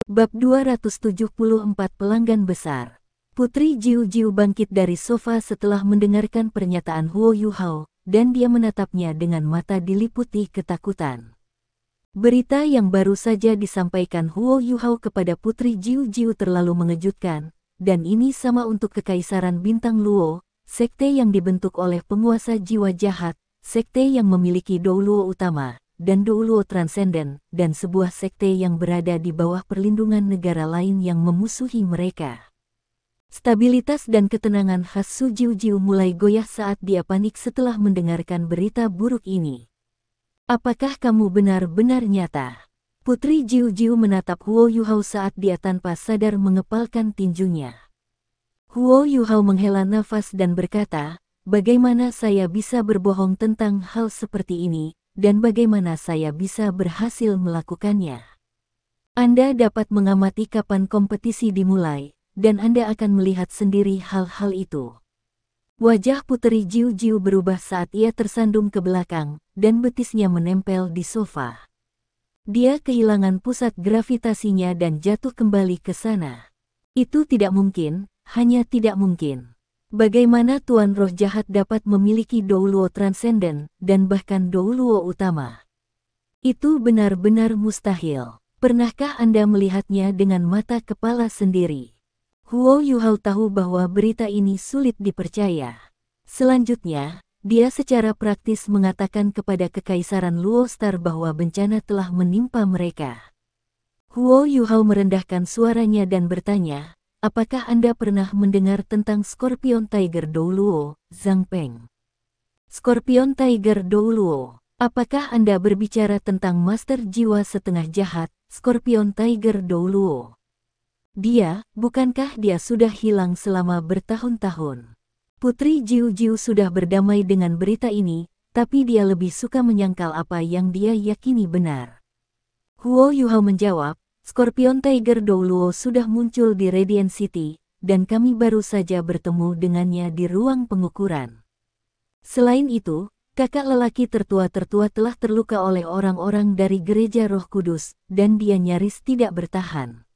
Bab 274 Pelanggan Besar. Putri Jiu Jiu bangkit dari sofa setelah mendengarkan pernyataan Huo Yuhao, dan dia menatapnya dengan mata diliputi ketakutan. Berita yang baru saja disampaikan Huo Yuhao kepada Putri Jiu Jiu terlalu mengejutkan, dan ini sama untuk Kekaisaran Bintang Luo, sekte yang dibentuk oleh penguasa jiwa jahat, sekte yang memiliki Dou Luo utama, dan Dou Luo transenden, dan sebuah sekte yang berada di bawah perlindungan negara lain yang memusuhi mereka. Stabilitas dan ketenangan khas Su Jiu Jiu mulai goyah saat dia panik setelah mendengarkan berita buruk ini. Apakah kamu benar-benar nyata? Putri Jiu Jiu menatap Huo Yuhao saat dia tanpa sadar mengepalkan tinjunya. Huo Yuhao menghela nafas dan berkata, bagaimana saya bisa berbohong tentang hal seperti ini, dan bagaimana saya bisa berhasil melakukannya? Anda dapat mengamati kapan kompetisi dimulai, dan Anda akan melihat sendiri hal-hal itu. Wajah Putri Jiu Jiu berubah saat ia tersandung ke belakang, dan betisnya menempel di sofa. Dia kehilangan pusat gravitasinya dan jatuh kembali ke sana. Itu tidak mungkin, hanya tidak mungkin. Bagaimana Tuan Roh Jahat dapat memiliki Dou Luo transenden, dan bahkan Dou Luo utama? Itu benar-benar mustahil. Pernahkah Anda melihatnya dengan mata kepala sendiri? Huo Yuhao tahu bahwa berita ini sulit dipercaya. Selanjutnya, dia secara praktis mengatakan kepada Kekaisaran Luo Star bahwa bencana telah menimpa mereka. Huo Yuhao merendahkan suaranya dan bertanya, apakah Anda pernah mendengar tentang Scorpion Tiger Dou Luo, Zhang Peng? Scorpion Tiger Dou Luo, apakah Anda berbicara tentang Master Jiwa Setengah Jahat, Scorpion Tiger Dou Luo? Bukankah dia sudah hilang selama bertahun-tahun? Putri Jiu Jiu sudah berdamai dengan berita ini, tapi dia lebih suka menyangkal apa yang dia yakini benar. Huo Yuhao menjawab, Scorpion Tiger Dou Luo sudah muncul di Radiant City, dan kami baru saja bertemu dengannya di ruang pengukuran. Selain itu, kakak lelaki tertua-tertua telah terluka oleh orang-orang dari Gereja Roh Kudus, dan dia nyaris tidak bertahan.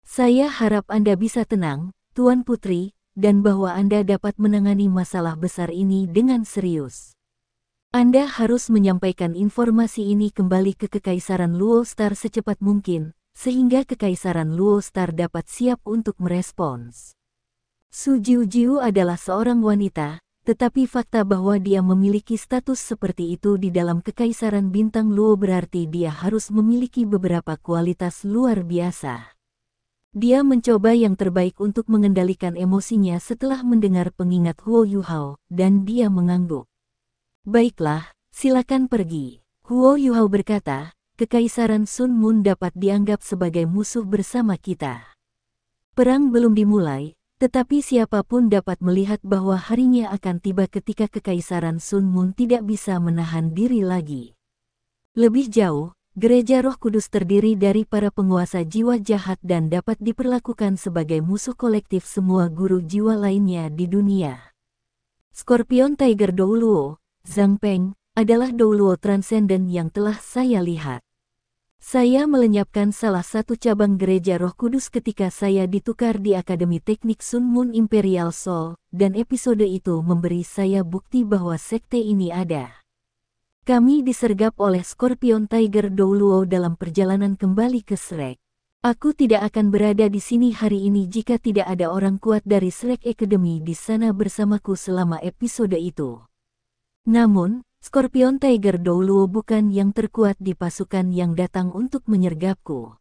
Saya harap Anda bisa tenang, Tuan Putri, dan bahwa Anda dapat menangani masalah besar ini dengan serius. Anda harus menyampaikan informasi ini kembali ke Kekaisaran Luo Star secepat mungkin, sehingga Kekaisaran Luo Star dapat siap untuk merespons. Su Jiu Jiu adalah seorang wanita, tetapi fakta bahwa dia memiliki status seperti itu di dalam Kekaisaran Bintang Luo berarti dia harus memiliki beberapa kualitas luar biasa. Dia mencoba yang terbaik untuk mengendalikan emosinya setelah mendengar pengingat Huo Yuhao, dan dia mengangguk. Baiklah, silakan pergi. Huo Yuhao berkata, Kekaisaran Sun Mun dapat dianggap sebagai musuh bersama kita. Perang belum dimulai, tetapi siapapun dapat melihat bahwa harinya akan tiba ketika Kekaisaran Sun Mun tidak bisa menahan diri lagi. Lebih jauh, Gereja Roh Kudus terdiri dari para penguasa jiwa jahat dan dapat diperlakukan sebagai musuh kolektif semua guru jiwa lainnya di dunia. Scorpion Tiger Dou Luo, Zhang Peng, adalah Dou Luo transenden yang telah saya lihat. Saya melenyapkan salah satu cabang Gereja Roh Kudus ketika saya ditukar di Akademi Teknik Sun Mun Imperial Soul, dan episode itu memberi saya bukti bahwa sekte ini ada. Kami disergap oleh Scorpion Tiger Dou Luo dalam perjalanan kembali ke Shrek. Aku tidak akan berada di sini hari ini jika tidak ada orang kuat dari Shrek Academy di sana bersamaku selama episode itu. Namun, Scorpion Tiger Dou Luo bukan yang terkuat di pasukan yang datang untuk menyergapku.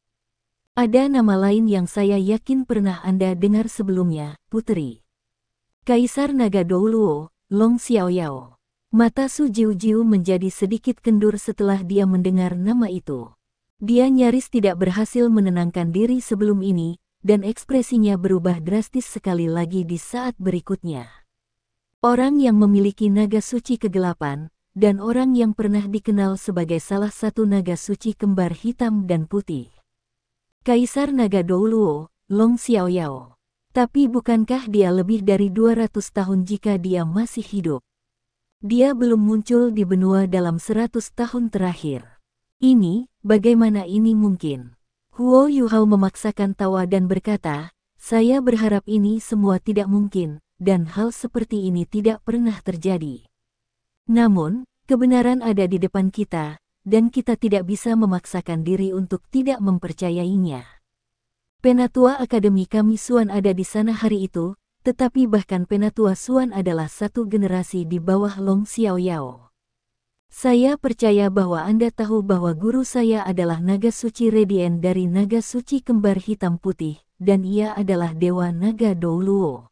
Ada nama lain yang saya yakin pernah Anda dengar sebelumnya, Putri. Kaisar Naga Dou Luo, Long Xiaoyao. Mata Su Jiu Jiu menjadi sedikit kendur setelah dia mendengar nama itu. Dia nyaris tidak berhasil menenangkan diri sebelum ini, dan ekspresinya berubah drastis sekali lagi di saat berikutnya. Orang yang memiliki naga suci kegelapan, dan orang yang pernah dikenal sebagai salah satu naga suci kembar hitam dan putih. Kaisar Naga Dou Luo, Long Xiaoyao. Tapi bukankah dia lebih dari 200 tahun jika dia masih hidup? Dia belum muncul di benua dalam 100 tahun terakhir. Bagaimana ini mungkin? Huo Yuhao memaksakan tawa dan berkata, saya berharap ini semua tidak mungkin, dan hal seperti ini tidak pernah terjadi. Namun, kebenaran ada di depan kita, dan kita tidak bisa memaksakan diri untuk tidak mempercayainya. Penatua Akademi kami Suan ada di sana hari itu, tetapi bahkan Penatua Suan adalah satu generasi di bawah Long Xiaoyao. Saya percaya bahwa Anda tahu bahwa guru saya adalah naga suci Radiant dari naga suci kembar hitam putih, dan ia adalah dewa naga Douluo.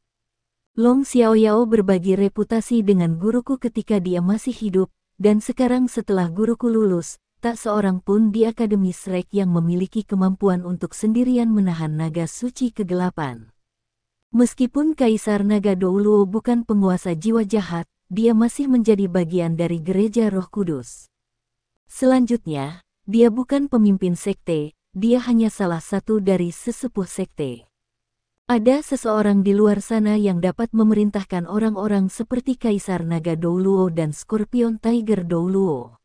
Long Xiaoyao berbagi reputasi dengan guruku ketika dia masih hidup, dan sekarang setelah guruku lulus, tak seorang pun di Akademi Shrek yang memiliki kemampuan untuk sendirian menahan naga suci kegelapan. Meskipun Kaisar Naga Douluo bukan penguasa jiwa jahat, dia masih menjadi bagian dari Gereja Roh Kudus. Selanjutnya, dia bukan pemimpin sekte, dia hanya salah satu dari sesepuh sekte. Ada seseorang di luar sana yang dapat memerintahkan orang-orang seperti Kaisar Naga Douluo dan Scorpion Tiger Douluo.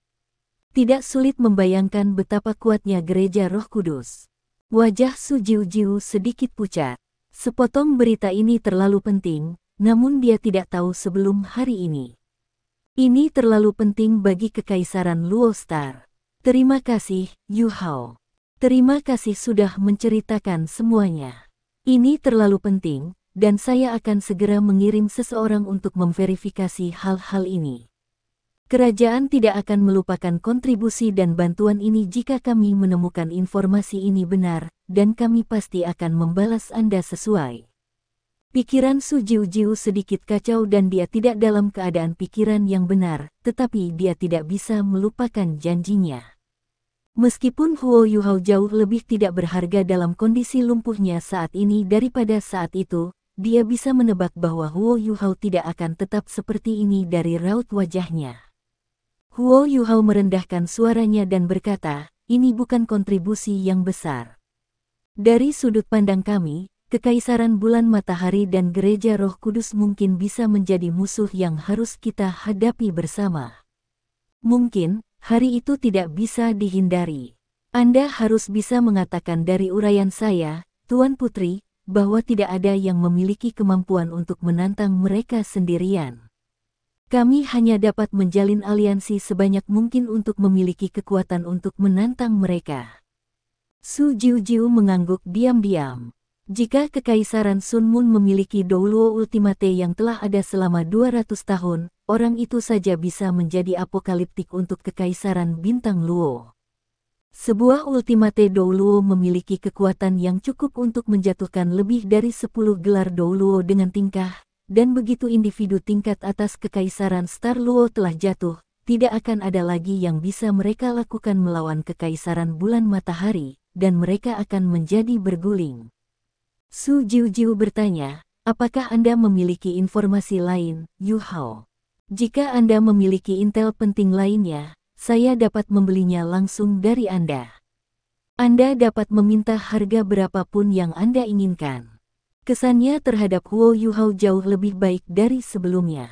Tidak sulit membayangkan betapa kuatnya Gereja Roh Kudus. Wajah Su Jiu-Jiu sedikit pucat. Sepotong berita ini terlalu penting, namun dia tidak tahu sebelum hari ini. Ini terlalu penting bagi Kekaisaran Luo Star. Terima kasih, Yu Hao. Terima kasih sudah menceritakan semuanya. Ini terlalu penting, dan saya akan segera mengirim seseorang untuk memverifikasi hal-hal ini. Kerajaan tidak akan melupakan kontribusi dan bantuan ini jika kami menemukan informasi ini benar, dan kami pasti akan membalas Anda sesuai. Pikiran Su Jiu-Jiu sedikit kacau dan dia tidak dalam keadaan pikiran yang benar, tetapi dia tidak bisa melupakan janjinya. Meskipun Huo Yuhao jauh lebih tidak berharga dalam kondisi lumpuhnya saat ini daripada saat itu, dia bisa menebak bahwa Huo Yuhao tidak akan tetap seperti ini dari raut wajahnya. Huo Yuhao merendahkan suaranya dan berkata, ini bukan kontribusi yang besar. Dari sudut pandang kami, Kekaisaran Bulan Matahari dan Gereja Roh Kudus mungkin bisa menjadi musuh yang harus kita hadapi bersama. Mungkin, hari itu tidak bisa dihindari. Anda harus bisa mengatakan dari uraian saya, Tuan Putri, bahwa tidak ada yang memiliki kemampuan untuk menantang mereka sendirian. Kami hanya dapat menjalin aliansi sebanyak mungkin untuk memiliki kekuatan untuk menantang mereka. Su Jiu-Jiu mengangguk diam-diam. Jika Kekaisaran Sun Moon memiliki Douluo Ultimate yang telah ada selama 200 tahun, orang itu saja bisa menjadi apokaliptik untuk Kekaisaran Bintang Luo. Sebuah Ultimate Douluo memiliki kekuatan yang cukup untuk menjatuhkan lebih dari 10 gelar Douluo dengan tingkah, dan begitu individu tingkat atas Kekaisaran Star Luo telah jatuh, tidak akan ada lagi yang bisa mereka lakukan melawan Kekaisaran Bulan Matahari, dan mereka akan menjadi berguling. Su Jiu-Jiu bertanya, apakah Anda memiliki informasi lain, Yu Hao? Jika Anda memiliki intel penting lainnya, saya dapat membelinya langsung dari Anda. Anda dapat meminta harga berapapun yang Anda inginkan. Kesannya terhadap Huo Yuhao jauh lebih baik dari sebelumnya.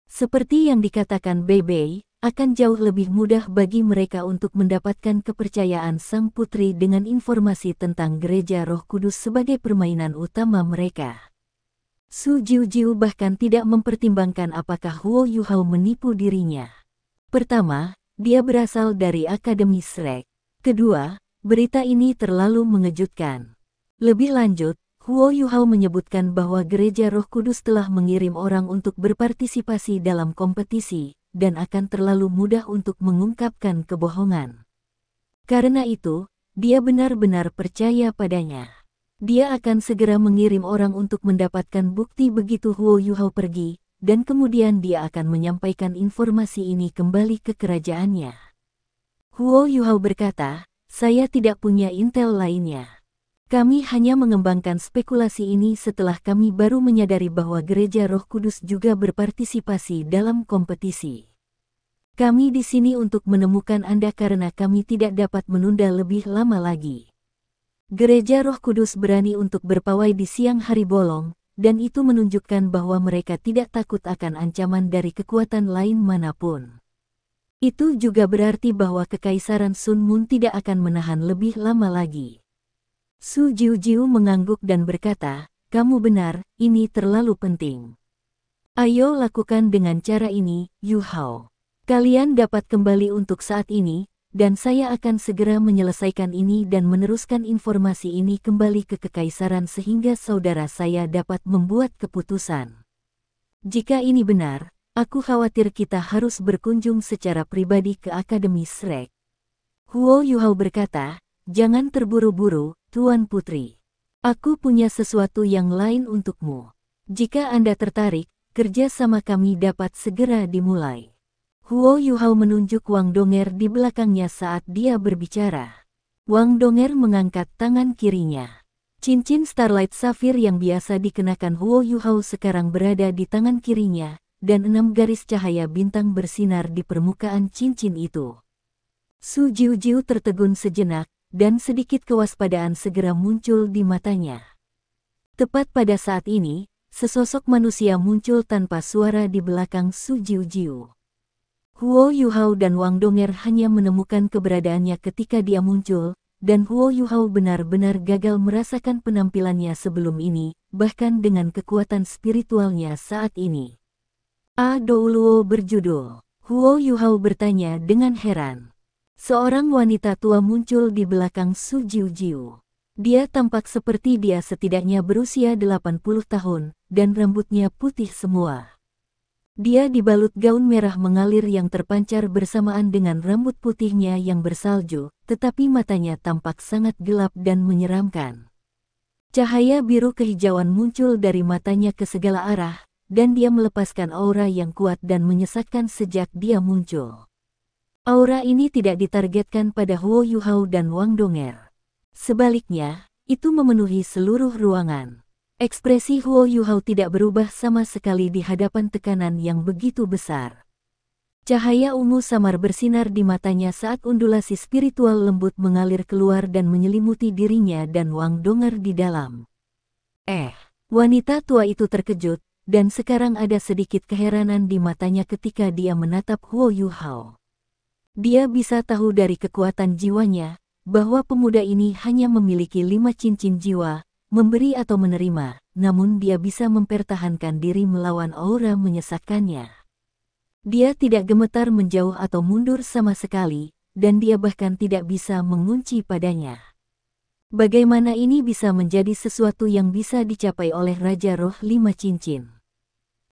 Seperti yang dikatakan Bei, akan jauh lebih mudah bagi mereka untuk mendapatkan kepercayaan Sang Putri dengan informasi tentang Gereja Roh Kudus sebagai permainan utama mereka. Su Jiu-Jiu bahkan tidak mempertimbangkan apakah Huo Yuhao menipu dirinya. Pertama, dia berasal dari Akademi Shrek. Kedua, berita ini terlalu mengejutkan. Lebih lanjut, Huo Yuhao menyebutkan bahwa Gereja Roh Kudus telah mengirim orang untuk berpartisipasi dalam kompetisi, dan akan terlalu mudah untuk mengungkapkan kebohongan. Karena itu, dia benar-benar percaya padanya. Dia akan segera mengirim orang untuk mendapatkan bukti begitu Huo Yuhao pergi, dan kemudian dia akan menyampaikan informasi ini kembali ke kerajaannya. Huo Yuhao berkata, saya tidak punya intel lainnya. Kami hanya mengembangkan spekulasi ini setelah kami baru menyadari bahwa Gereja Roh Kudus juga berpartisipasi dalam kompetisi. Kami di sini untuk menemukan Anda karena kami tidak dapat menunda lebih lama lagi. Gereja Roh Kudus berani untuk berpawai di siang hari bolong, dan itu menunjukkan bahwa mereka tidak takut akan ancaman dari kekuatan lain manapun. Itu juga berarti bahwa Kekaisaran Sun Moon tidak akan menahan lebih lama lagi. Su Jiujiu mengangguk dan berkata, kamu benar, ini terlalu penting. Ayo lakukan dengan cara ini, Yu Hao. Kalian dapat kembali untuk saat ini, dan saya akan segera menyelesaikan ini dan meneruskan informasi ini kembali ke Kekaisaran sehingga saudara saya dapat membuat keputusan. Jika ini benar, aku khawatir kita harus berkunjung secara pribadi ke Akademi Shrek. Huo Yuhao berkata, jangan terburu-buru, Tuan Putri. Aku punya sesuatu yang lain untukmu. Jika Anda tertarik, kerja sama kami dapat segera dimulai. Huo Yuhao menunjuk Wang Donger di belakangnya saat dia berbicara. Wang Donger mengangkat tangan kirinya. Cincin Starlight Sapphire yang biasa dikenakan Huo Yuhao sekarang berada di tangan kirinya, dan 6 garis cahaya bintang bersinar di permukaan cincin itu. Su Jiujiu tertegun sejenak, dan sedikit kewaspadaan segera muncul di matanya. Tepat pada saat ini, sesosok manusia muncul tanpa suara di belakang Su Jiujiu. Huo Yuhao dan Wang Donger hanya menemukan keberadaannya ketika dia muncul, dan Huo Yuhao benar-benar gagal merasakan penampilannya sebelum ini, bahkan dengan kekuatan spiritualnya saat ini. Douluo berjudul. Huo Yuhao bertanya dengan heran. Seorang wanita tua muncul di belakang Su Jiujiu. Dia tampak seperti dia setidaknya berusia 80 tahun, dan rambutnya putih semua. Dia dibalut gaun merah mengalir yang terpancar bersamaan dengan rambut putihnya yang bersalju, tetapi matanya tampak sangat gelap dan menyeramkan. Cahaya biru kehijauan muncul dari matanya ke segala arah, dan dia melepaskan aura yang kuat dan menyesatkan sejak dia muncul. Aura ini tidak ditargetkan pada Huo Yuhao dan Wang Donger. Sebaliknya, itu memenuhi seluruh ruangan. Ekspresi Huo Yuhao tidak berubah sama sekali di hadapan tekanan yang begitu besar. Cahaya ungu samar bersinar di matanya saat undulasi spiritual lembut mengalir keluar dan menyelimuti dirinya dan Wang Donger di dalam. Wanita tua itu terkejut, dan sekarang ada sedikit keheranan di matanya ketika dia menatap Huo Yuhao. Dia bisa tahu dari kekuatan jiwanya, bahwa pemuda ini hanya memiliki 5 cincin jiwa, memberi atau menerima, namun dia bisa mempertahankan diri melawan aura menyesatkannya. Dia tidak gemetar menjauh atau mundur sama sekali, dan dia bahkan tidak bisa mengunci padanya. Bagaimana ini bisa menjadi sesuatu yang bisa dicapai oleh Raja Roh 5 Cincin?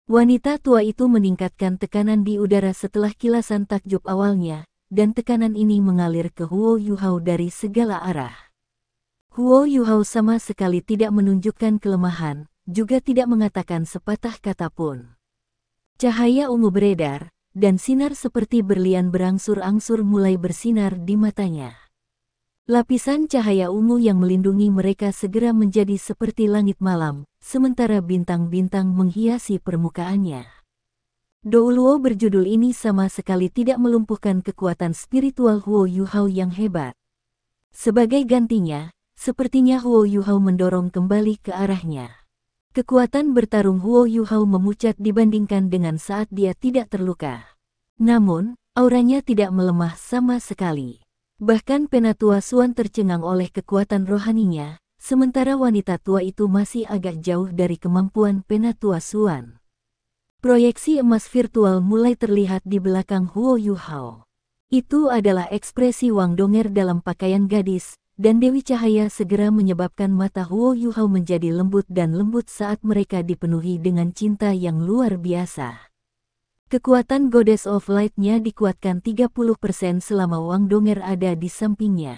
Wanita tua itu meningkatkan tekanan di udara setelah kilasan takjub awalnya, dan tekanan ini mengalir ke Huo Yuhao dari segala arah. Huo Yuhao sama sekali tidak menunjukkan kelemahan, juga tidak mengatakan sepatah kata pun. Cahaya ungu beredar, dan sinar seperti berlian berangsur-angsur mulai bersinar di matanya. Lapisan cahaya ungu yang melindungi mereka segera menjadi seperti langit malam, sementara bintang-bintang menghiasi permukaannya. Douluo berjudul ini sama sekali tidak melumpuhkan kekuatan spiritual Huo Yuhao yang hebat. Sebagai gantinya, sepertinya Huo Yuhao mendorong kembali ke arahnya. Kekuatan bertarung Huo Yuhao memucat dibandingkan dengan saat dia tidak terluka. Namun, auranya tidak melemah sama sekali. Bahkan Penatua Suan tercengang oleh kekuatan rohaninya, sementara wanita tua itu masih agak jauh dari kemampuan Penatua Suan. Proyeksi emas virtual mulai terlihat di belakang Huo Yuhao. Itu adalah ekspresi Wang Donger dalam pakaian gadis, dan Dewi Cahaya segera menyebabkan mata Huo Yuhao menjadi lembut dan lembut saat mereka dipenuhi dengan cinta yang luar biasa. Kekuatan Goddess of Light-nya dikuatkan 30% selama Wang Donger ada di sampingnya.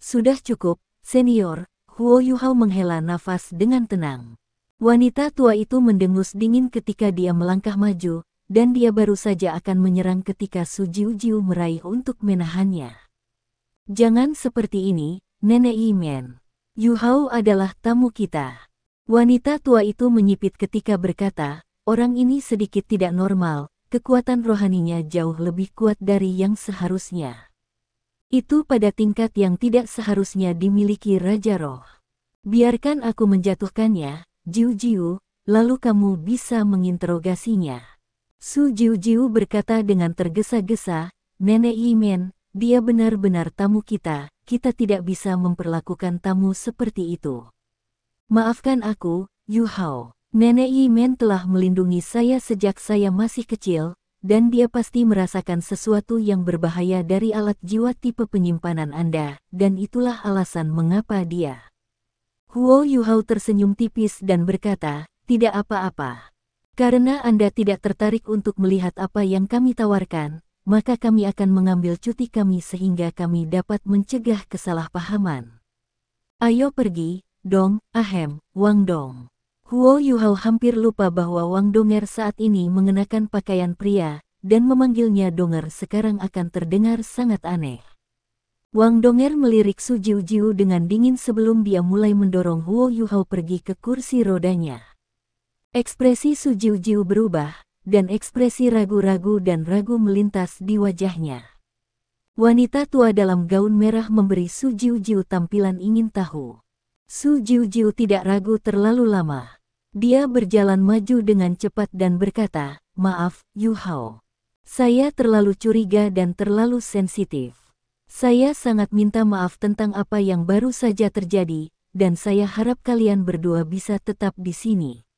Sudah cukup, senior, Huo Yuhao menghela nafas dengan tenang. Wanita tua itu mendengus dingin ketika dia melangkah maju, dan dia baru saja akan menyerang ketika Su Jiujiu meraih untuk menahannya. Jangan seperti ini, Nenek Yimen. Yuhao adalah tamu kita. Wanita tua itu menyipit ketika berkata, orang ini sedikit tidak normal, kekuatan rohaninya jauh lebih kuat dari yang seharusnya. Itu pada tingkat yang tidak seharusnya dimiliki Raja Roh. Biarkan aku menjatuhkannya, Jiujiu, lalu kamu bisa menginterogasinya. Su Jiujiu berkata dengan tergesa-gesa, Nenek Yimen, dia benar-benar tamu kita, kita tidak bisa memperlakukan tamu seperti itu. Maafkan aku, Yu Hao. Nenek Yimen telah melindungi saya sejak saya masih kecil, dan dia pasti merasakan sesuatu yang berbahaya dari alat jiwa tipe penyimpanan Anda, dan itulah alasan mengapa dia. Huo Yu Hao tersenyum tipis dan berkata, tidak apa-apa. Karena Anda tidak tertarik untuk melihat apa yang kami tawarkan, maka kami akan mengambil cuti kami sehingga kami dapat mencegah kesalahpahaman. Ayo pergi, Dong, ahem, Wang Dong. Huo Yu Hao hampir lupa bahwa Wang Donger saat ini mengenakan pakaian pria, dan memanggilnya Donger sekarang akan terdengar sangat aneh. Wang Donger melirik Su Jiu dengan dingin sebelum dia mulai mendorong Huo Yu Hao pergi ke kursi rodanya. Ekspresi Su Jiu berubah, dan ekspresi ragu-ragu dan ragu melintas di wajahnya. Wanita tua dalam gaun merah memberi Su Jiu tampilan ingin tahu. Su Jiu tidak ragu terlalu lama. Dia berjalan maju dengan cepat dan berkata, maaf, Yu Hao. Saya terlalu curiga dan terlalu sensitif. Saya sangat minta maaf tentang apa yang baru saja terjadi, dan saya harap kalian berdua bisa tetap di sini.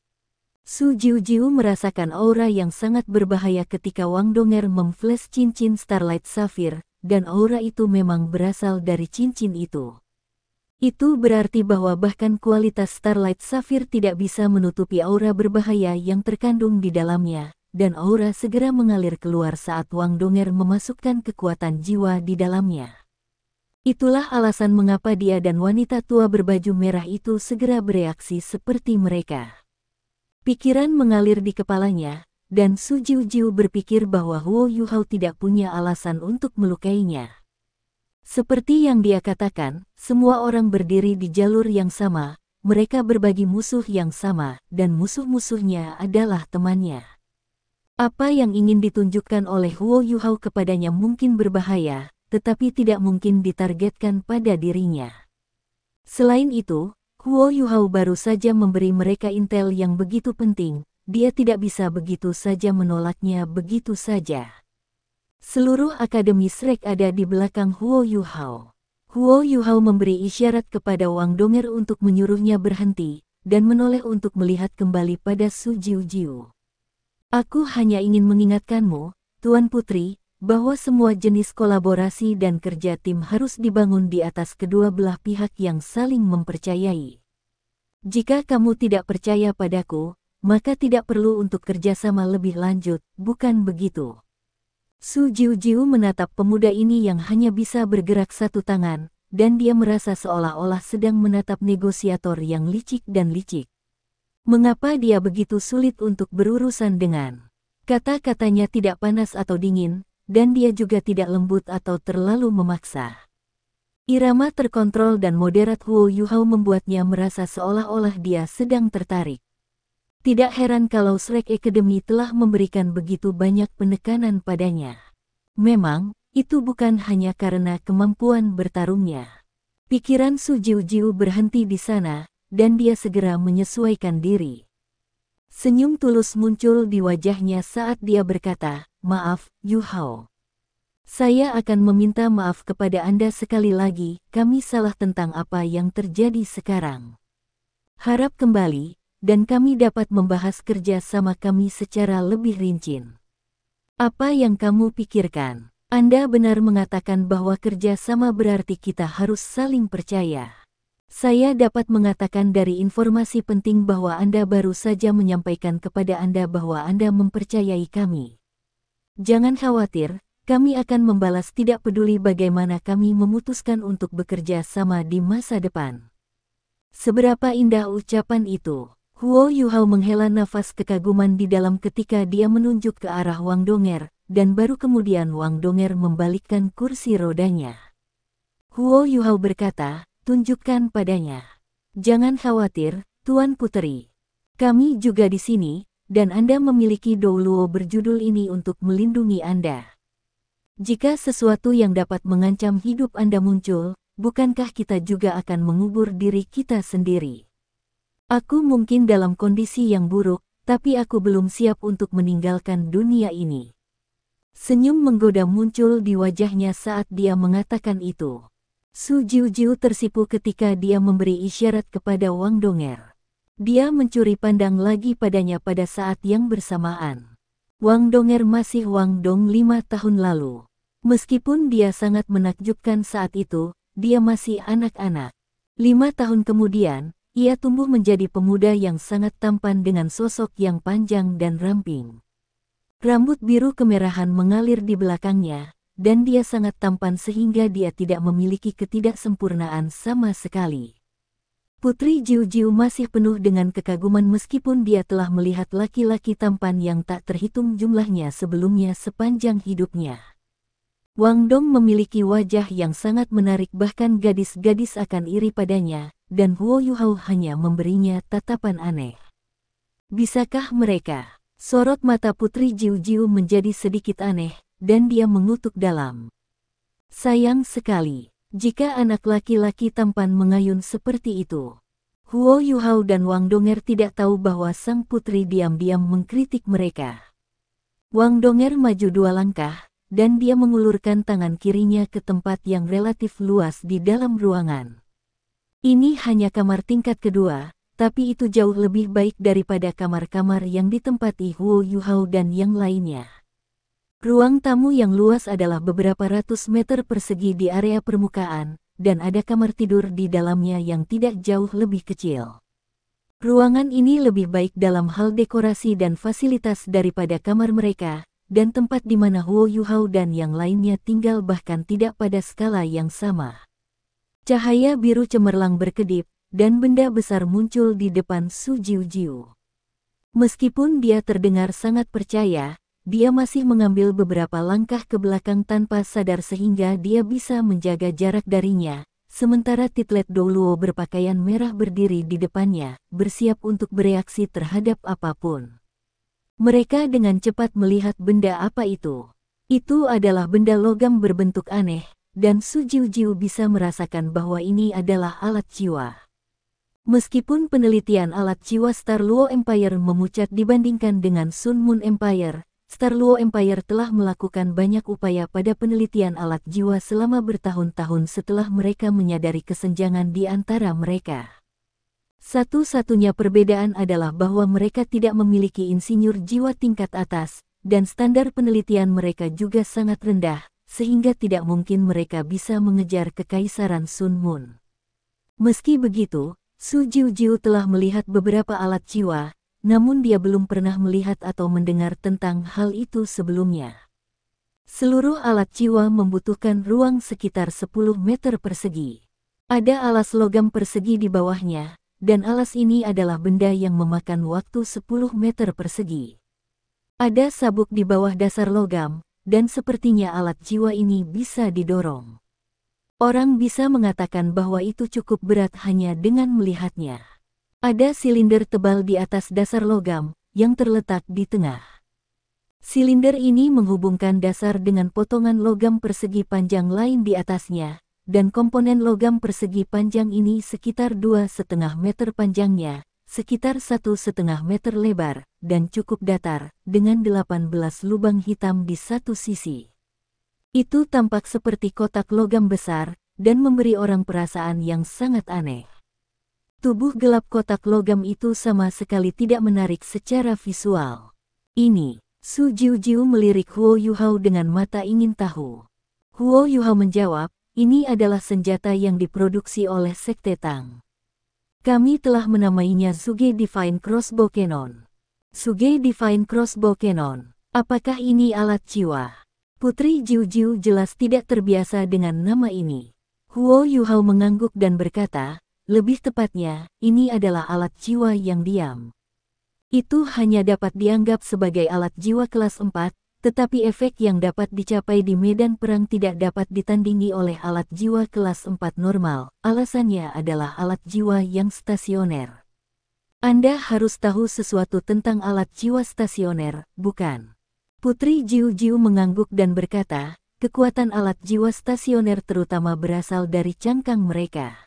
Su Jiu merasakan aura yang sangat berbahaya ketika Wang Donger memflash cincin Starlight Sapphire, dan aura itu memang berasal dari cincin itu. Itu berarti bahwa bahkan kualitas Starlight Sapphire tidak bisa menutupi aura berbahaya yang terkandung di dalamnya, dan aura segera mengalir keluar saat Wang Donger memasukkan kekuatan jiwa di dalamnya. Itulah alasan mengapa dia dan wanita tua berbaju merah itu segera bereaksi seperti mereka. Pikiran mengalir di kepalanya, dan Su Jiu berpikir bahwa Huo Yu Hao tidak punya alasan untuk melukainya. Seperti yang dia katakan, semua orang berdiri di jalur yang sama, mereka berbagi musuh yang sama, dan musuh-musuhnya adalah temannya. Apa yang ingin ditunjukkan oleh Huo Yu Hao kepadanya mungkin berbahaya, tetapi tidak mungkin ditargetkan pada dirinya. Selain itu, Huo Yu Hao baru saja memberi mereka intel yang begitu penting, dia tidak bisa begitu saja menolaknya begitu saja. Seluruh Akademi Shrek ada di belakang Huo Yu Hao. Huo Yu Hao memberi isyarat kepada Wang Donger untuk menyuruhnya berhenti, dan menoleh untuk melihat kembali pada Su Jiu. Aku hanya ingin mengingatkanmu, Tuan Putri, bahwa semua jenis kolaborasi dan kerja tim harus dibangun di atas kedua belah pihak yang saling mempercayai. Jika kamu tidak percaya padaku, maka tidak perlu untuk kerjasama lebih lanjut, bukan begitu? Su Jiu menatap pemuda ini yang hanya bisa bergerak satu tangan, dan dia merasa seolah-olah sedang menatap negosiator yang licik dan licik. Mengapa dia begitu sulit untuk berurusan dengan? Kata-katanya tidak panas atau dingin, dan dia juga tidak lembut atau terlalu memaksa. Irama terkontrol dan moderat Huo Yu Hao membuatnya merasa seolah-olah dia sedang tertarik. Tidak heran kalau Shrek Academy telah memberikan begitu banyak penekanan padanya. Memang, itu bukan hanya karena kemampuan bertarungnya. Pikiran Su Jiu berhenti di sana, dan dia segera menyesuaikan diri. Senyum tulus muncul di wajahnya saat dia berkata, maaf, Yu Hao. Saya akan meminta maaf kepada Anda sekali lagi, kami salah tentang apa yang terjadi sekarang. Harap kembali, dan kami dapat membahas kerja sama kami secara lebih rinci. Apa yang kamu pikirkan? Anda benar mengatakan bahwa kerja sama berarti kita harus saling percaya. Saya dapat mengatakan dari informasi penting bahwa Anda baru saja menyampaikan kepada Anda bahwa Anda mempercayai kami. Jangan khawatir, kami akan membalas tidak peduli bagaimana kami memutuskan untuk bekerja sama di masa depan. Seberapa indah ucapan itu. Huo Yu Hao menghela nafas kekaguman di dalam ketika dia menunjuk ke arah Wang Donger, dan baru kemudian Wang Donger membalikkan kursi rodanya. Huo Yu Hao berkata, tunjukkan padanya. Jangan khawatir, Tuan Puteri. Kami juga di sini, dan Anda memiliki Douluo berjudul ini untuk melindungi Anda. Jika sesuatu yang dapat mengancam hidup Anda muncul, bukankah kita juga akan mengubur diri kita sendiri? Aku mungkin dalam kondisi yang buruk, tapi aku belum siap untuk meninggalkan dunia ini. Senyum menggoda muncul di wajahnya saat dia mengatakan itu. Su Jiujiu tersipu ketika dia memberi isyarat kepada Wang Donger. Dia mencuri pandang lagi padanya pada saat yang bersamaan. Wang Donger masih Wang Dong 5 tahun lalu. Meskipun dia sangat menakjubkan saat itu, dia masih anak-anak. 5 tahun kemudian, ia tumbuh menjadi pemuda yang sangat tampan dengan sosok yang panjang dan ramping. Rambut biru kemerahan mengalir di belakangnya, dan dia sangat tampan sehingga dia tidak memiliki ketidaksempurnaan sama sekali. Putri Jiujiu masih penuh dengan kekaguman meskipun dia telah melihat laki-laki tampan yang tak terhitung jumlahnya sebelumnya sepanjang hidupnya. Wang Dong memiliki wajah yang sangat menarik, bahkan gadis-gadis akan iri padanya, dan Huo Yuhao hanya memberinya tatapan aneh. Bisakah mereka? Sorot mata Putri Jiujiu menjadi sedikit aneh, dan dia mengutuk dalam. Sayang sekali, jika anak laki-laki tampan mengayun seperti itu. Huo Yuhao dan Wang Donger tidak tahu bahwa sang putri diam-diam mengkritik mereka. Wang Donger maju 2 langkah, dan dia mengulurkan tangan kirinya ke tempat yang relatif luas di dalam ruangan. Ini hanya kamar tingkat kedua, tapi itu jauh lebih baik daripada kamar-kamar yang ditempati Huo Yuhao dan yang lainnya. Ruang tamu yang luas adalah beberapa ratus meter persegi di area permukaan, dan ada kamar tidur di dalamnya yang tidak jauh lebih kecil. Ruangan ini lebih baik dalam hal dekorasi dan fasilitas daripada kamar mereka, dan tempat di mana Huo Yuhao dan yang lainnya tinggal bahkan tidak pada skala yang sama. Cahaya biru cemerlang berkedip, dan benda besar muncul di depan Su Jiujiu. Meskipun dia terdengar sangat percaya, dia masih mengambil beberapa langkah ke belakang tanpa sadar sehingga dia bisa menjaga jarak darinya, sementara Titlet Douluo berpakaian merah berdiri di depannya, bersiap untuk bereaksi terhadap apapun. Mereka dengan cepat melihat benda apa itu. Itu adalah benda logam berbentuk aneh, dan Su Jiujiu bisa merasakan bahwa ini adalah alat jiwa. Meskipun penelitian alat jiwa Star Luo Empire memucat dibandingkan dengan Sun Moon Empire, Star Luo Empire telah melakukan banyak upaya pada penelitian alat jiwa selama bertahun-tahun setelah mereka menyadari kesenjangan di antara mereka. Satu-satunya perbedaan adalah bahwa mereka tidak memiliki insinyur jiwa tingkat atas, dan standar penelitian mereka juga sangat rendah, sehingga tidak mungkin mereka bisa mengejar kekaisaran Sun Moon. Meski begitu, Su Jiujiu telah melihat beberapa alat jiwa, namun dia belum pernah melihat atau mendengar tentang hal itu sebelumnya. Seluruh alat jiwa membutuhkan ruang sekitar 10 meter persegi. Ada alas logam persegi di bawahnya, dan alas ini adalah benda yang memakan waktu 10 meter persegi. Ada sabuk di bawah dasar logam, dan sepertinya alat jiwa ini bisa didorong. Orang bisa mengatakan bahwa itu cukup berat hanya dengan melihatnya. Ada silinder tebal di atas dasar logam, yang terletak di tengah. Silinder ini menghubungkan dasar dengan potongan logam persegi panjang lain di atasnya, dan komponen logam persegi panjang ini sekitar 2,5 meter panjangnya, sekitar 1,5 meter lebar, dan cukup datar, dengan 18 lubang hitam di satu sisi. Itu tampak seperti kotak logam besar, dan memberi orang perasaan yang sangat aneh. Tubuh gelap kotak logam itu sama sekali tidak menarik secara visual. Ini, Su Jiujiu melirik Huo Yuhao dengan mata ingin tahu. Huo Yuhao menjawab, ini adalah senjata yang diproduksi oleh Sekte Tang. Kami telah menamainya Suge Divine Crossbow Cannon. Suge Divine Crossbow Cannon, apakah ini alat jiwa? Putri Jiujiu jelas tidak terbiasa dengan nama ini. Huo Yuhao mengangguk dan berkata, lebih tepatnya, ini adalah alat jiwa yang diam. Itu hanya dapat dianggap sebagai alat jiwa kelas 4, tetapi efek yang dapat dicapai di medan perang tidak dapat ditandingi oleh alat jiwa kelas 4 normal. Alasannya adalah alat jiwa yang stasioner. Anda harus tahu sesuatu tentang alat jiwa stasioner, bukan? Putri Jiujiu mengangguk dan berkata, kekuatan alat jiwa stasioner terutama berasal dari cangkang mereka.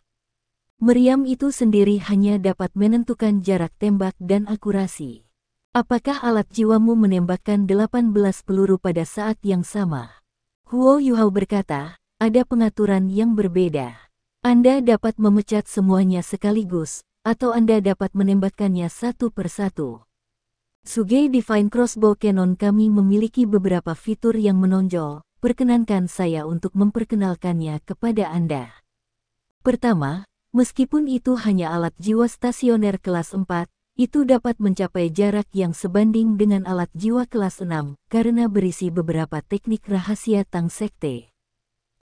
Meriam itu sendiri hanya dapat menentukan jarak tembak dan akurasi. Apakah alat jiwamu menembakkan 18 peluru pada saat yang sama? Huo Yuhao berkata, ada pengaturan yang berbeda. Anda dapat memecat semuanya sekaligus, atau Anda dapat menembakkannya satu persatu. Sugei Divine Crossbow Cannon kami memiliki beberapa fitur yang menonjol. Perkenankan saya untuk memperkenalkannya kepada Anda. Pertama, meskipun itu hanya alat jiwa stasioner kelas 4, itu dapat mencapai jarak yang sebanding dengan alat jiwa kelas 6 karena berisi beberapa teknik rahasia Tang Sekte.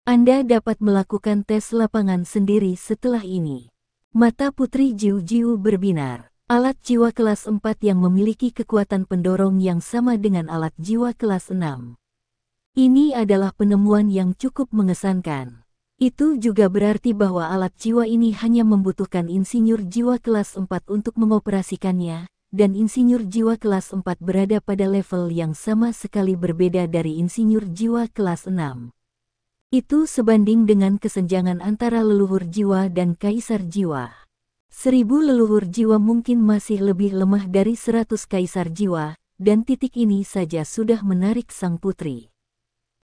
Anda dapat melakukan tes lapangan sendiri setelah ini. Mata Putri Jiu Jiu berbinar. Alat jiwa kelas 4 yang memiliki kekuatan pendorong yang sama dengan alat jiwa kelas 6. Ini adalah penemuan yang cukup mengesankan. Itu juga berarti bahwa alat jiwa ini hanya membutuhkan insinyur jiwa kelas 4 untuk mengoperasikannya, dan insinyur jiwa kelas 4 berada pada level yang sama sekali berbeda dari insinyur jiwa kelas 6. Itu sebanding dengan kesenjangan antara leluhur jiwa dan kaisar jiwa. 1000 leluhur jiwa mungkin masih lebih lemah dari 100 kaisar jiwa, dan titik ini saja sudah menarik sang putri.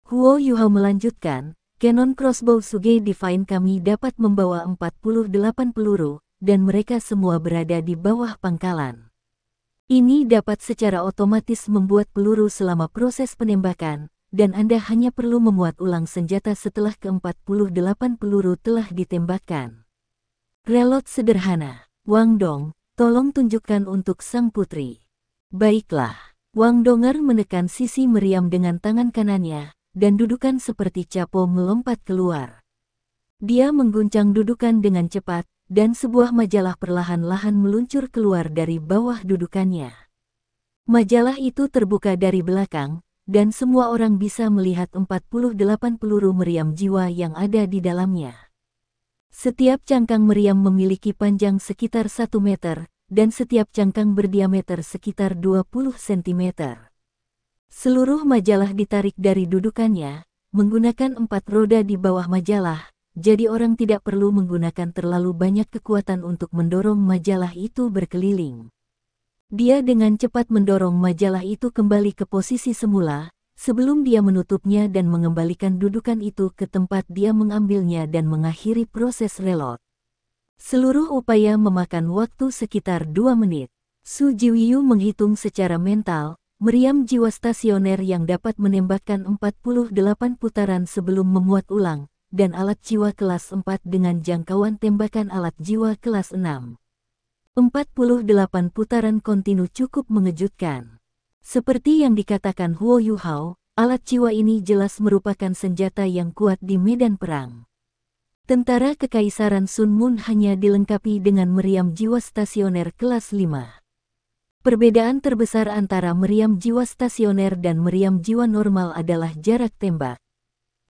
Huo Yuhao melanjutkan, Cannon Crossbow Sugei Divine kami dapat membawa 48 peluru, dan mereka semua berada di bawah pangkalan. Ini dapat secara otomatis membuat peluru selama proses penembakan, dan Anda hanya perlu memuat ulang senjata setelah ke-48 peluru telah ditembakkan. Reload sederhana. Wang Dong, tolong tunjukkan untuk sang putri. Baiklah. Wang Donger menekan sisi meriam dengan tangan kanannya, dan dudukan seperti capo melompat keluar. Dia mengguncang dudukan dengan cepat, dan sebuah majalah perlahan-lahan meluncur keluar dari bawah dudukannya. Majalah itu terbuka dari belakang, dan semua orang bisa melihat 48 peluru meriam jiwa yang ada di dalamnya. Setiap cangkang meriam memiliki panjang sekitar 1 meter, dan setiap cangkang berdiameter sekitar 20 cm. Seluruh majalah ditarik dari dudukannya, menggunakan 4 roda di bawah majalah, jadi orang tidak perlu menggunakan terlalu banyak kekuatan untuk mendorong majalah itu berkeliling. Dia dengan cepat mendorong majalah itu kembali ke posisi semula, sebelum dia menutupnya dan mengembalikan dudukan itu ke tempat dia mengambilnya dan mengakhiri proses reload. Seluruh upaya memakan waktu sekitar 2 menit. Su Jiwiyu menghitung secara mental, meriam jiwa stasioner yang dapat menembakkan 48 putaran sebelum memuat ulang, dan alat jiwa kelas 4 dengan jangkauan tembakan alat jiwa kelas 6. 48 putaran kontinu cukup mengejutkan. Seperti yang dikatakan Huo Yuhao, alat jiwa ini jelas merupakan senjata yang kuat di medan perang. Tentara Kekaisaran Sun Mun hanya dilengkapi dengan meriam jiwa stasioner kelas 5. Perbedaan terbesar antara meriam jiwa stasioner dan meriam jiwa normal adalah jarak tembak.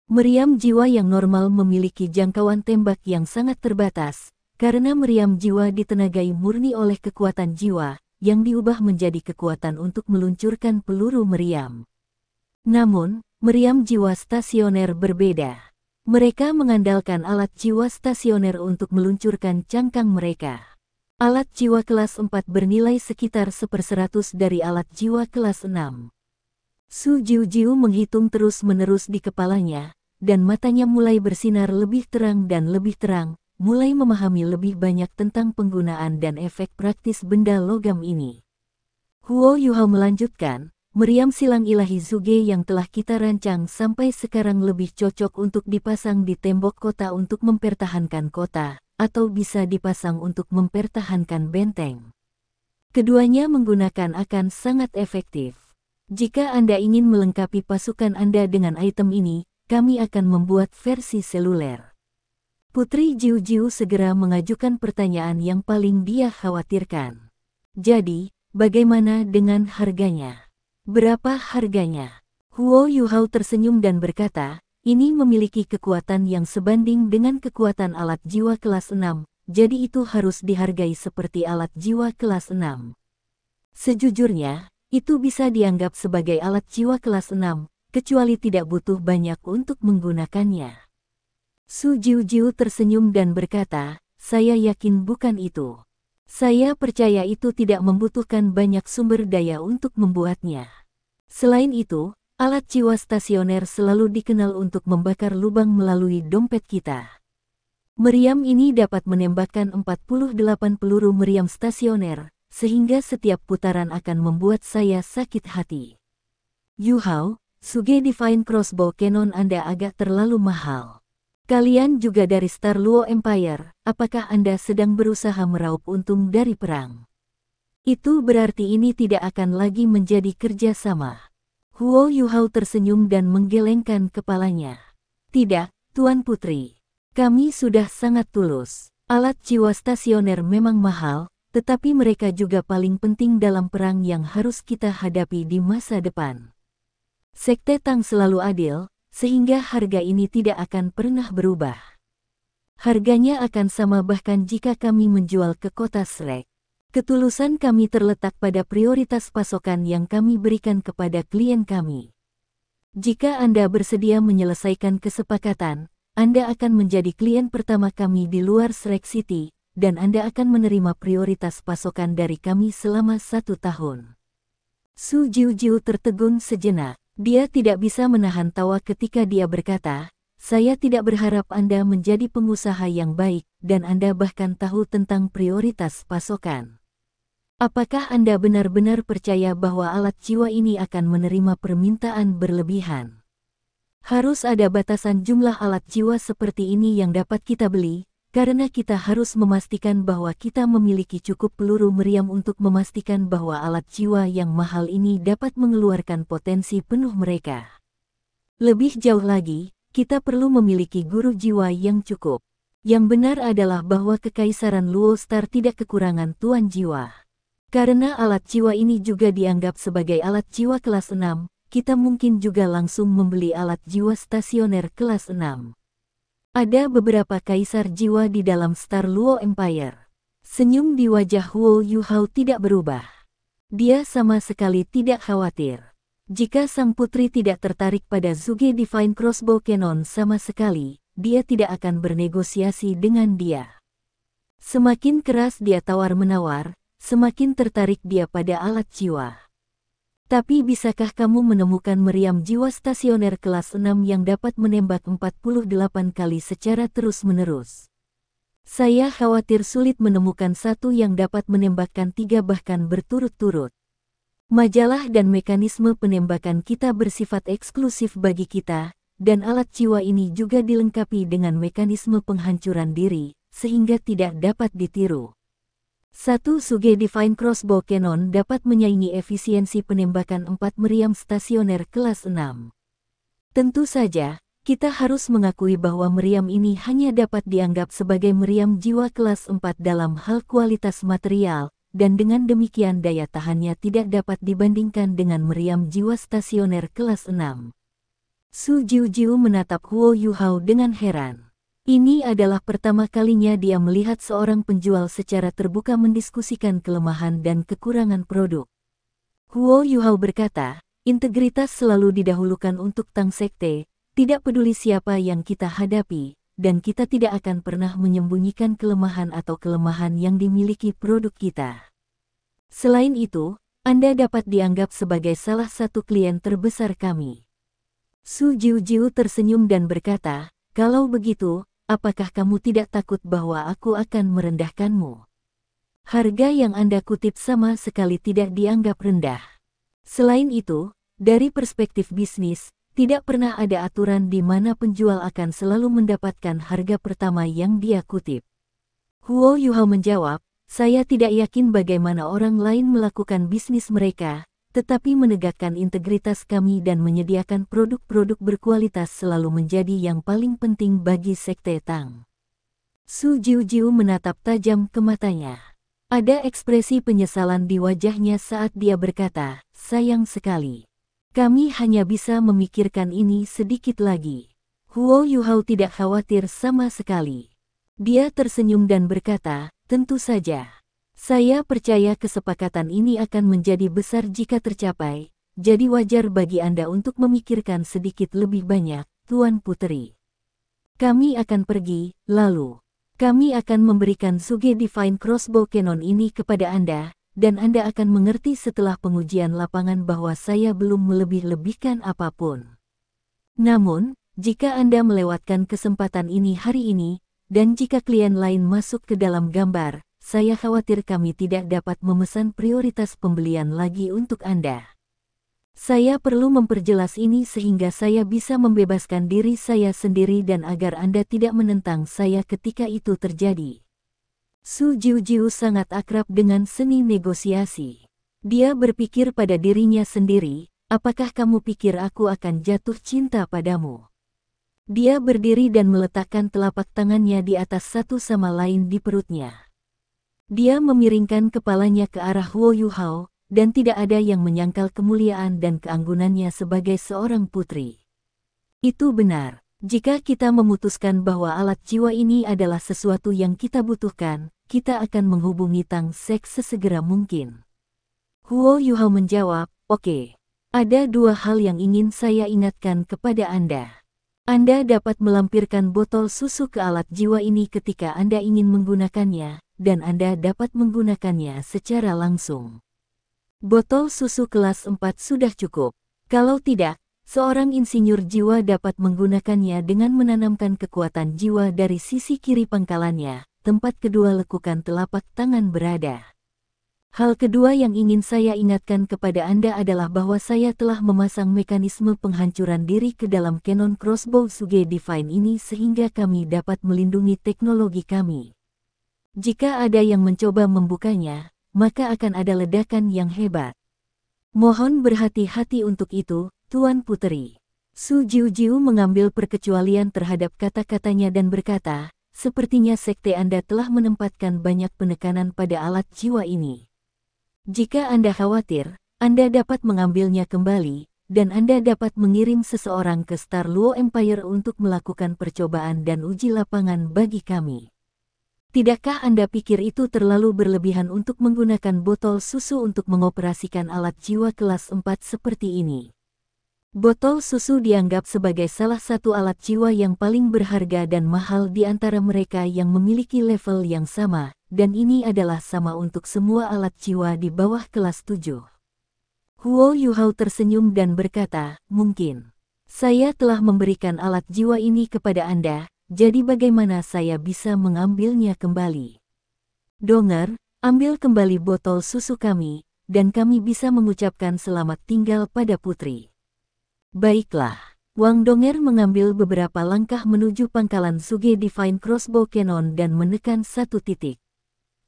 Meriam jiwa yang normal memiliki jangkauan tembak yang sangat terbatas, karena meriam jiwa ditenagai murni oleh kekuatan jiwa, yang diubah menjadi kekuatan untuk meluncurkan peluru meriam. Namun, meriam jiwa stasioner berbeda. Mereka mengandalkan alat jiwa stasioner untuk meluncurkan cangkang mereka. Alat jiwa kelas 4 bernilai sekitar 1/100 dari alat jiwa kelas 6. Su Jiu menghitung terus-menerus di kepalanya, dan matanya mulai bersinar lebih terang dan lebih terang, mulai memahami lebih banyak tentang penggunaan dan efek praktis benda logam ini. Huo Yuhao melanjutkan, meriam silang ilahi Zuge yang telah kita rancang sampai sekarang lebih cocok untuk dipasang di tembok kota untuk mempertahankan kota, atau bisa dipasang untuk mempertahankan benteng. Keduanya menggunakan akan sangat efektif. Jika Anda ingin melengkapi pasukan Anda dengan item ini, kami akan membuat versi seluler. Putri Jiu Jiu segera mengajukan pertanyaan yang paling dia khawatirkan. Jadi, bagaimana dengan harganya? Berapa harganya? Huo Yuhao tersenyum dan berkata, ini memiliki kekuatan yang sebanding dengan kekuatan alat jiwa kelas 6, jadi itu harus dihargai seperti alat jiwa kelas 6. Sejujurnya, itu bisa dianggap sebagai alat jiwa kelas 6, kecuali tidak butuh banyak untuk menggunakannya. Su Jiu tersenyum dan berkata, saya yakin bukan itu. Saya percaya itu tidak membutuhkan banyak sumber daya untuk membuatnya. Selain itu, Alat jiwa stasioner selalu dikenal untuk membakar lubang melalui dompet kita. Meriam ini dapat menembakkan 48 peluru meriam stasioner, sehingga setiap putaran akan membuat saya sakit hati. Yu Hao, Suge Divine Crossbow Cannon Anda agak terlalu mahal. Kalian juga dari Star Luo Empire, apakah Anda sedang berusaha meraup untung dari perang? Itu berarti ini tidak akan lagi menjadi kerja sama. Huo Yu Hao tersenyum dan menggelengkan kepalanya. Tidak, Tuan Putri. Kami sudah sangat tulus. Alat jiwa stasioner memang mahal, tetapi mereka juga paling penting dalam perang yang harus kita hadapi di masa depan. Sekte Tang selalu adil, sehingga harga ini tidak akan pernah berubah. Harganya akan sama bahkan jika kami menjual ke kota Shrek. Ketulusan kami terletak pada prioritas pasokan yang kami berikan kepada klien kami. Jika Anda bersedia menyelesaikan kesepakatan, Anda akan menjadi klien pertama kami di luar Shrek City, dan Anda akan menerima prioritas pasokan dari kami selama 1 tahun. Su Jiu tertegun sejenak. Dia tidak bisa menahan tawa ketika dia berkata, saya tidak berharap Anda menjadi pengusaha yang baik, dan Anda bahkan tahu tentang prioritas pasokan. Apakah Anda benar-benar percaya bahwa alat jiwa ini akan menerima permintaan berlebihan? Harus ada batasan jumlah alat jiwa seperti ini yang dapat kita beli, karena kita harus memastikan bahwa kita memiliki cukup peluru meriam untuk memastikan bahwa alat jiwa yang mahal ini dapat mengeluarkan potensi penuh mereka. Lebih jauh lagi, kita perlu memiliki guru jiwa yang cukup. Yang benar adalah bahwa Kekaisaran Luo Star tidak kekurangan tuan jiwa. Karena alat jiwa ini juga dianggap sebagai alat jiwa kelas 6, kita mungkin juga langsung membeli alat jiwa stasioner kelas 6. Ada beberapa kaisar jiwa di dalam Star Luo Empire. Senyum di wajah Huo Yu Hao tidak berubah. Dia sama sekali tidak khawatir. Jika sang putri tidak tertarik pada Suge Divine Crossbow Cannon sama sekali, dia tidak akan bernegosiasi dengan dia. Semakin keras dia tawar-menawar, semakin tertarik dia pada alat jiwa. Tapi bisakah kamu menemukan meriam jiwa stasioner kelas 6 yang dapat menembak 48 kali secara terus-menerus? Saya khawatir sulit menemukan satu yang dapat menembakkan 3 bahkan berturut-turut. Majalah dan mekanisme penembakan kita bersifat eksklusif bagi kita, dan alat jiwa ini juga dilengkapi dengan mekanisme penghancuran diri, sehingga tidak dapat ditiru. Satu Suge Divine Crossbow Cannon dapat menyaingi efisiensi penembakan 4 meriam stasioner kelas 6. Tentu saja, kita harus mengakui bahwa meriam ini hanya dapat dianggap sebagai meriam jiwa kelas 4 dalam hal kualitas material, dan dengan demikian daya tahannya tidak dapat dibandingkan dengan meriam jiwa stasioner kelas 6. Su Jiu menatap Huo Yu Hao dengan heran. Ini adalah pertama kalinya dia melihat seorang penjual secara terbuka mendiskusikan kelemahan dan kekurangan produk. Huo Yu Hao berkata, integritas selalu didahulukan untuk Tang Sekte, tidak peduli siapa yang kita hadapi, dan kita tidak akan pernah menyembunyikan kelemahan atau kelemahan yang dimiliki produk kita. Selain itu, Anda dapat dianggap sebagai salah satu klien terbesar kami. Su Jiu tersenyum dan berkata, kalau begitu, apakah kamu tidak takut bahwa aku akan merendahkanmu? Harga yang Anda kutip sama sekali tidak dianggap rendah. Selain itu, dari perspektif bisnis, tidak pernah ada aturan di mana penjual akan selalu mendapatkan harga pertama yang dia kutip. Huo Yu Hao menjawab, saya tidak yakin bagaimana orang lain melakukan bisnis mereka, tetapi menegakkan integritas kami dan menyediakan produk-produk berkualitas selalu menjadi yang paling penting bagi Sekte Tang. Su Jiu menatap tajam ke matanya. Ada ekspresi penyesalan di wajahnya saat dia berkata, sayang sekali. Kami hanya bisa memikirkan ini sedikit lagi. Huo Yu Hao tidak khawatir sama sekali. Dia tersenyum dan berkata, tentu saja. Saya percaya kesepakatan ini akan menjadi besar jika tercapai, jadi wajar bagi Anda untuk memikirkan sedikit lebih banyak, Tuan Putri. Kami akan pergi, lalu kami akan memberikan Suge Divine Crossbow Cannon ini kepada Anda, dan Anda akan mengerti setelah pengujian lapangan bahwa saya belum melebih-lebihkan apapun. Namun, jika Anda melewatkan kesempatan ini hari ini, dan jika klien lain masuk ke dalam gambar, saya khawatir kami tidak dapat memesan prioritas pembelian lagi untuk Anda. Saya perlu memperjelas ini sehingga saya bisa membebaskan diri saya sendiri dan agar Anda tidak menentang saya ketika itu terjadi. Su Jiujiu sangat akrab dengan seni negosiasi. Dia berpikir pada dirinya sendiri, apakah kamu pikir aku akan jatuh cinta padamu? Dia berdiri dan meletakkan telapak tangannya di atas satu sama lain di perutnya. Dia memiringkan kepalanya ke arah Huo Yuhao, dan tidak ada yang menyangkal kemuliaan dan keanggunannya sebagai seorang putri. Itu benar. Jika kita memutuskan bahwa alat jiwa ini adalah sesuatu yang kita butuhkan, kita akan menghubungi Tang Sek sesegera mungkin. Huo Yuhao menjawab, oke. Ada dua hal yang ingin saya ingatkan kepada Anda. Anda dapat melampirkan botol susu ke alat jiwa ini ketika Anda ingin menggunakannya, dan Anda dapat menggunakannya secara langsung. Botol susu kelas 4 sudah cukup. Kalau tidak, seorang insinyur jiwa dapat menggunakannya dengan menanamkan kekuatan jiwa dari sisi kiri pangkalannya, tempat kedua lekukan telapak tangan berada. Hal kedua yang ingin saya ingatkan kepada Anda adalah bahwa saya telah memasang mekanisme penghancuran diri ke dalam Cannon Crossbow Suge Divine ini sehingga kami dapat melindungi teknologi kami. Jika ada yang mencoba membukanya, maka akan ada ledakan yang hebat. Mohon berhati-hati untuk itu, Tuan Puteri. Su Jiujiu mengambil perkecualian terhadap kata-katanya dan berkata, sepertinya sekte Anda telah menempatkan banyak penekanan pada alat jiwa ini. Jika Anda khawatir, Anda dapat mengambilnya kembali, dan Anda dapat mengirim seseorang ke Star Luo Empire untuk melakukan percobaan dan uji lapangan bagi kami. Tidakkah Anda pikir itu terlalu berlebihan untuk menggunakan botol susu untuk mengoperasikan alat jiwa kelas 4 seperti ini? Botol susu dianggap sebagai salah satu alat jiwa yang paling berharga dan mahal di antara mereka yang memiliki level yang sama, dan ini adalah sama untuk semua alat jiwa di bawah kelas 7. Huo Yuhao tersenyum dan berkata, mungkin. Saya telah memberikan alat jiwa ini kepada Anda, jadi bagaimana saya bisa mengambilnya kembali? Donger, ambil kembali botol susu kami, dan kami bisa mengucapkan selamat tinggal pada putri. Baiklah, Wang Donger mengambil beberapa langkah menuju pangkalan Suge Divine Crossbow Cannon dan menekan satu titik.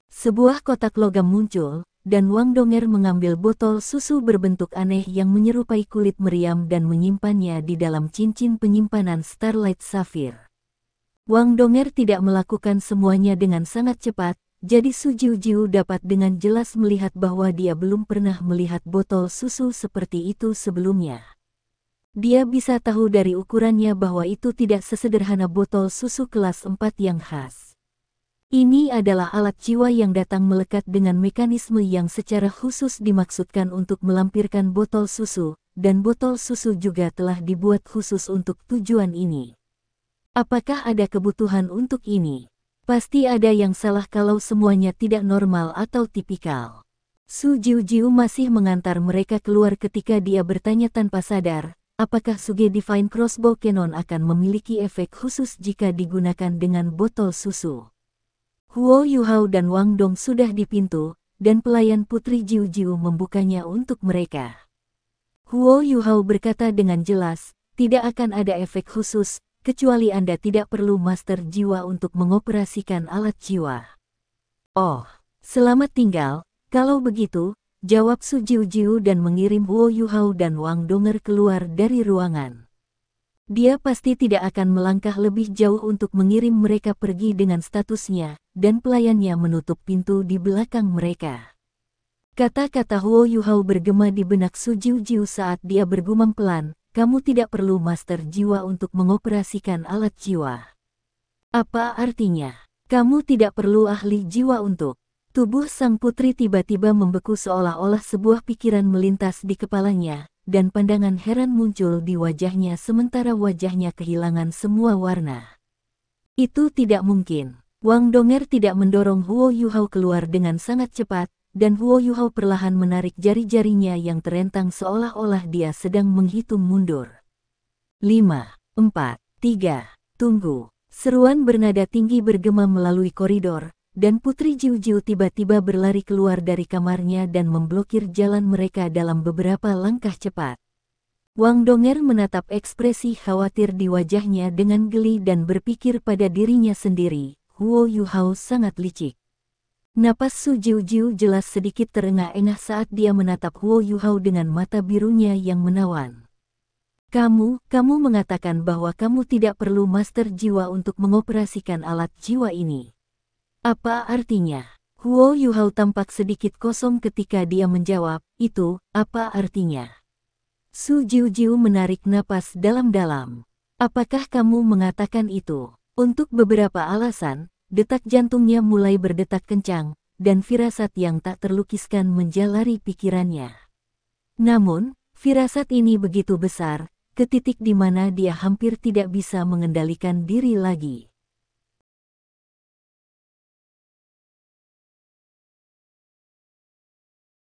Sebuah kotak logam muncul, dan Wang Donger mengambil botol susu berbentuk aneh yang menyerupai kulit meriam dan menyimpannya di dalam cincin penyimpanan Starlight Sapphire. Wang Donger tidak melakukan semuanya dengan sangat cepat, jadi Su Jiujiu dapat dengan jelas melihat bahwa dia belum pernah melihat botol susu seperti itu sebelumnya. Dia bisa tahu dari ukurannya bahwa itu tidak sesederhana botol susu kelas 4 yang khas. Ini adalah alat jiwa yang datang melekat dengan mekanisme yang secara khusus dimaksudkan untuk melampirkan botol susu, dan botol susu juga telah dibuat khusus untuk tujuan ini. Apakah ada kebutuhan untuk ini? Pasti ada yang salah kalau semuanya tidak normal atau tipikal. Su Jiujiu masih mengantar mereka keluar ketika dia bertanya tanpa sadar, apakah Suge Divine Crossbow Cannon akan memiliki efek khusus jika digunakan dengan botol susu? Huo Yuhao dan Wang Dong sudah di pintu, dan pelayan Putri Jiujiu membukanya untuk mereka. Huo Yuhao berkata dengan jelas, tidak akan ada efek khusus, kecuali Anda tidak perlu master jiwa untuk mengoperasikan alat jiwa. Oh, selamat tinggal, kalau begitu, jawab Su Jiujiu dan mengirim Huo Yuhao dan Wang Donger keluar dari ruangan. Dia pasti tidak akan melangkah lebih jauh untuk mengirim mereka pergi dengan statusnya, dan pelayannya menutup pintu di belakang mereka. Kata-kata Huo Yuhao bergema di benak Su Jiujiu saat dia bergumam pelan, kamu tidak perlu master jiwa untuk mengoperasikan alat jiwa. Apa artinya? Kamu tidak perlu ahli jiwa untuk... Tubuh sang putri tiba-tiba membeku seolah-olah sebuah pikiran melintas di kepalanya, dan pandangan heran muncul di wajahnya sementara wajahnya kehilangan semua warna. Itu tidak mungkin. Wang Donger tidak mendorong Huo Yuhao keluar dengan sangat cepat, dan Huo Yuhao perlahan menarik jari-jarinya yang terentang seolah-olah dia sedang menghitung mundur. 5, 4, 3, tunggu. Seruan bernada tinggi bergema melalui koridor, dan Putri Jiu-Jiu tiba-tiba berlari keluar dari kamarnya dan memblokir jalan mereka dalam beberapa langkah cepat. Wang Donger menatap ekspresi khawatir di wajahnya dengan geli dan berpikir pada dirinya sendiri, Huo Yuhao sangat licik. Napas Su Jiu-Jiu jelas sedikit terengah-engah saat dia menatap Huo Yuhao dengan mata birunya yang menawan. Kamu mengatakan bahwa kamu tidak perlu master jiwa untuk mengoperasikan alat jiwa ini. Apa artinya? Huo Yuhao tampak sedikit kosong ketika dia menjawab, itu, apa artinya? Su Jiu-Jiu menarik napas dalam-dalam. Apakah kamu mengatakan itu? Untuk beberapa alasan, detak jantungnya mulai berdetak kencang, dan firasat yang tak terlukiskan menjalari pikirannya. Namun, firasat ini begitu besar, ke titik di mana dia hampir tidak bisa mengendalikan diri lagi.